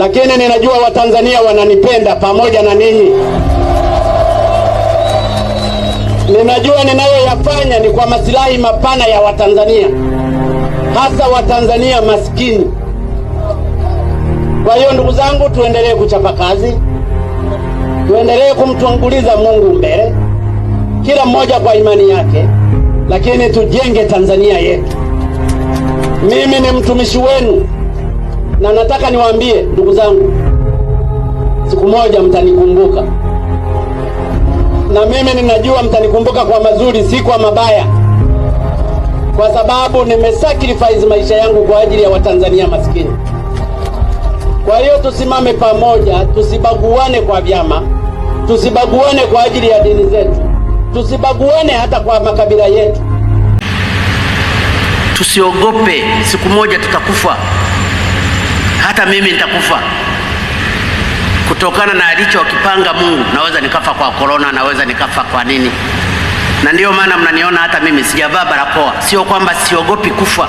lakini ninajua Watanzania wananipenda pamoja na ninyi. Ninajua ninayoyafanya ni kwa maslahi mapana ya Watanzania, hasa Watanzania maskini. Kwa hiyo ndugu zangu, tuendelee kuchapa kazi, tuendelee kumtanguliza Mungu mbele, kila mmoja kwa imani yake, lakini tujenge Tanzania yetu. Mimi ni mtumishi wenu na nataka niwaambie ndugu zangu, siku moja mtanikumbuka, na mimi ninajua mtanikumbuka kwa mazuri, si kwa mabaya, kwa sababu nimesacrifice maisha yangu kwa ajili ya Watanzania maskini. Kwa hiyo tusimame pamoja, tusibaguane kwa vyama, tusibaguane kwa ajili ya dini zetu, tusibaguane hata kwa makabila yetu. Tusiogope, siku moja tutakufa. Hata mimi nitakufa kutokana na alichokipanga Mungu. Naweza nikafa kwa corona, naweza nikafa kwa nini, na ndiyo maana mnaniona hata mimi sijavaa barakoa. Sio kwamba siogopi kufa.